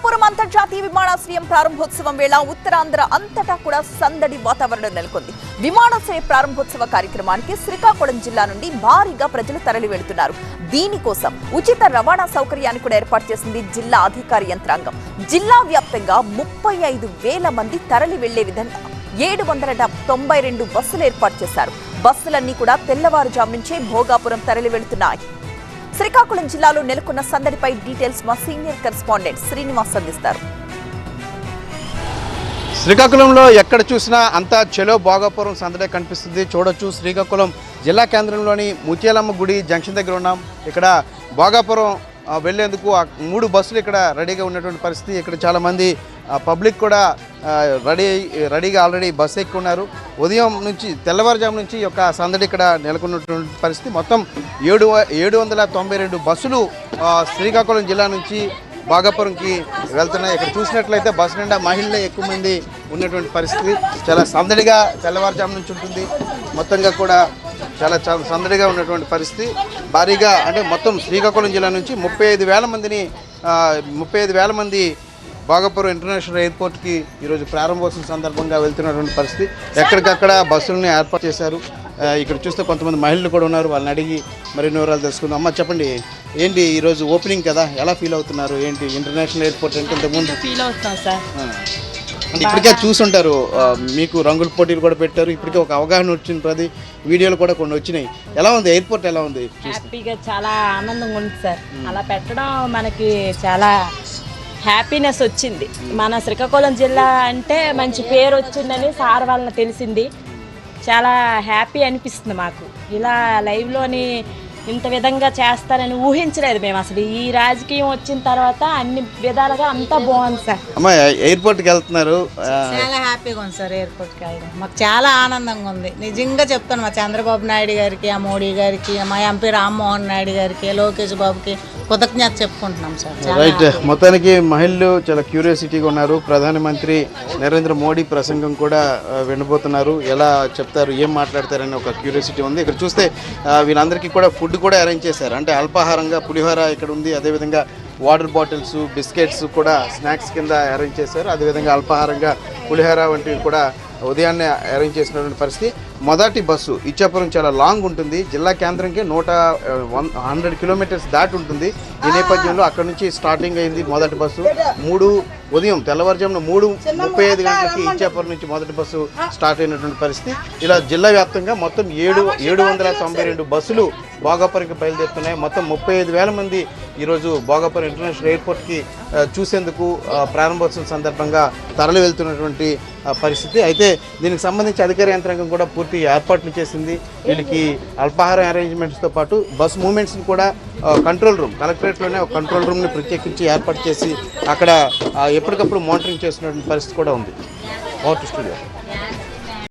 భోగాపురం అంతర్జాతీయ విమానాశ్రయం ప్రారంభోత్సవం వేళ ఉత్తరాంధ్ర అంతటా కూడా సందడి వాతావరణం నెలకొంది. విమానాశ్రయ ప్రారంభోత్సవ కార్యక్రమానికి శ్రీకాకుళం జిల్లా నుండి భారీగా ప్రజలు తరలి వెళ్తున్నారు. దీనికోసం ఉచిత రవాణా సౌకర్యాన్ని కూడా ఏర్పాటు చేసింది జిల్లా అధికార యంత్రాంగం. జిల్లా వ్యాప్తంగా 35,000 మంది తరలి వెళ్లే విధంగా 792 బస్సులు ఏర్పాటు చేశారు. బస్సులన్నీ కూడా తెల్లవారుజాము నుంచే భోగాపురం తరలి వెళ్తున్నాయి. శ్రీకాకుళం జిల్లాలో నెలకొన్న సందడిపై డీటెయిల్స్ మా సీనియర్ కరెస్పాండెంట్ శ్రీనివాస్ అందిస్తారు. శ్రీకాకుళంలో ఎక్కడ చూసినా అంతా చలో భోగాపురం సందడే కనిపిస్తుంది. చూడొచ్చు, శ్రీకాకుళం జిల్లా కేంద్రంలోని ముత్యాలమ్మ గుడి జంక్షన్ దగ్గర ఉన్నాం. ఇక్కడ భోగాపురం వెళ్లేందుకు 3 బస్సులు ఇక్కడ రెడీగా ఉన్నటువంటి పరిస్థితి. ఇక్కడ చాలామంది పబ్లిక్ కూడా రెడీగా ఆల్రెడీ బస్సు ఎక్కువ ఉన్నారు. ఉదయం నుంచి తెల్లవారుజాము నుంచి యొక్క సందడి ఇక్కడ నెలకొన్నటువంటి పరిస్థితి. మొత్తం 792 బస్సులు శ్రీకాకుళం జిల్లా నుంచి భోగాపురంకి వెళ్తున్నాయి. ఇక్కడ చూసినట్లయితే బస్సు నిండా మహిళలే ఎక్కువ మంది ఉన్నటువంటి పరిస్థితి. చాలా సందడిగా తెల్లవారుజాము నుంచి ఉంటుంది. మొత్తంగా కూడా చాలా సందడిగా ఉన్నటువంటి పరిస్థితి. భారీగా అంటే మొత్తం శ్రీకాకుళం జిల్లా నుంచి 35,000 మంది భోగాపురం ఇంటర్నేషనల్ ఎయిర్పోర్ట్కి ఈరోజు ప్రారంభోత్సవం సందర్భంగా వెళ్తున్నటువంటి పరిస్థితి. ఎక్కడికక్కడ బస్సులని ఏర్పాటు చేశారు. ఇక్కడ చూస్తే కొంతమంది మహిళలు కూడా ఉన్నారు. వాళ్ళని అడిగి మరిన్ని వివరాలు తెలుసుకుందాం. అమ్మ, చెప్పండి, ఏంటి ఈరోజు ఓపెనింగ్ కదా, ఎలా ఫీల్ అవుతున్నారు? ఏంటి ఇంటర్నేషనల్ ఎయిర్పోర్ట్ అంటే ఇంతకుముందు ఫీల్ అవుతున్నాం సార్. అంటే ఇప్పటికే చూసుంటారు, మీకు రంగుల పోటీలు కూడా పెట్టారు. ఇప్పటికే ఒక అవగాహన వచ్చిన వీడియోలు కూడా కొన్ని వచ్చినాయి. ఎలా ఉంది ఎయిర్పోర్ట్? ఎలా ఉంది? హ్యాపీగా చాలా ఆనందంగా ఉంది సార్. అలా పెట్టడం మనకి చాలా హ్యాపీనెస్ వచ్చింది. మన శ్రీకాకుళం జిల్లా అంటే మంచి పేరు వచ్చిందని సార్ వాళ్ళని తెలిసింది. చాలా హ్యాపీ అనిపిస్తుంది మాకు. ఇలా లైవ్లోని ఇంత విధంగా చేస్తారని ఊహించలేదు మేము అసలు. ఈ రాజకీయం వచ్చిన తర్వాత అన్ని విధాలుగా అంతా బాగుంది సార్. అమ్మా, ఎయిర్పోర్ట్కి వెళ్తున్నారు, చాలా హ్యాపీగా ఉంది సార్. ఎయిర్పోర్ట్కి వెళ్ళడం మాకు చాలా ఆనందంగా ఉంది. నిజంగా చెప్తాను, మా చంద్రబాబు నాయుడు గారికి, ఆ మోడీ గారికి, మా ఎంపీ రామ్మోహన్ నాయుడు గారికి, లోకేష్ బాబుకి కృతజ్ఞత చెప్పుకుంటున్నాం సార్. రైట్. మొత్తానికి మహిళలు చాలా క్యూరియాసిటీగా ఉన్నారు. ప్రధానమంత్రి నరేంద్ర మోడీ ప్రసంగం కూడా వినబోతున్నారు. ఎలా చెప్తారు, ఏం మాట్లాడతారని ఒక క్యూరియాసిటీ ఉంది. ఇక్కడ చూస్తే వీళ్ళందరికీ కూడా ఫుడ్ కూడా అరేంజ్ చేశారు. అంటే అల్పాహారంగా పులిహోర ఇక్కడ ఉంది. అదేవిధంగా వాటర్ బాటిల్స్, బిస్కెట్స్ కూడా స్నాక్స్ కింద అరేంజ్ చేశారు. అదేవిధంగా అల్పాహారంగా పులిహోర వంటివి కూడా ఉదయాన్నే అరేంజ్ చేసినటువంటి పరిస్థితి. మొదటి బస్సు ఇచ్చాపురం చాలా లాంగ్ ఉంటుంది. జిల్లా కేంద్రంకి 100 కిలోమీటర్స్ దాటి ఉంటుంది. ఈ నేపథ్యంలో అక్కడ నుంచి స్టార్టింగ్ అయింది మొదటి బస్సు. ఉదయం తెల్లవారుజామున 3:35 గంటలకి ఇచ్చాపురం నుంచి మొదటి బస్సు స్టార్ట్ అయినటువంటి పరిస్థితి. ఇలా జిల్లా వ్యాప్తంగా మొత్తం 792 బస్సులు భోగాపురంకి బయలుదేరుతున్నాయి. మొత్తం 35,000 మంది ఈరోజు భోగాపురం ఇంటర్నేషనల్ ఎయిర్పోర్ట్కి చూసేందుకు ప్రారంభోత్సవం సందర్భంగా తరలి వెళ్తున్నటువంటి పరిస్థితి. అయితే దీనికి సంబంధించి అధికార యంత్రాంగం కూడా పూర్తి ఏర్పాట్లు చేసింది. వీళ్ళకి అల్పాహారం అరేంజ్మెంట్స్తో పాటు బస్ మూవ్మెంట్స్ని కూడా కంట్రోల్ రూమ్, కలెక్టరేట్లోనే ఒక కంట్రోల్ రూమ్ని ప్రత్యేకించి ఏర్పాటు చేసి అక్కడ ఎప్పటికప్పుడు మానిటరింగ్ చేస్తున్నటువంటి పరిస్థితి కూడా ఉంది. Over to studio.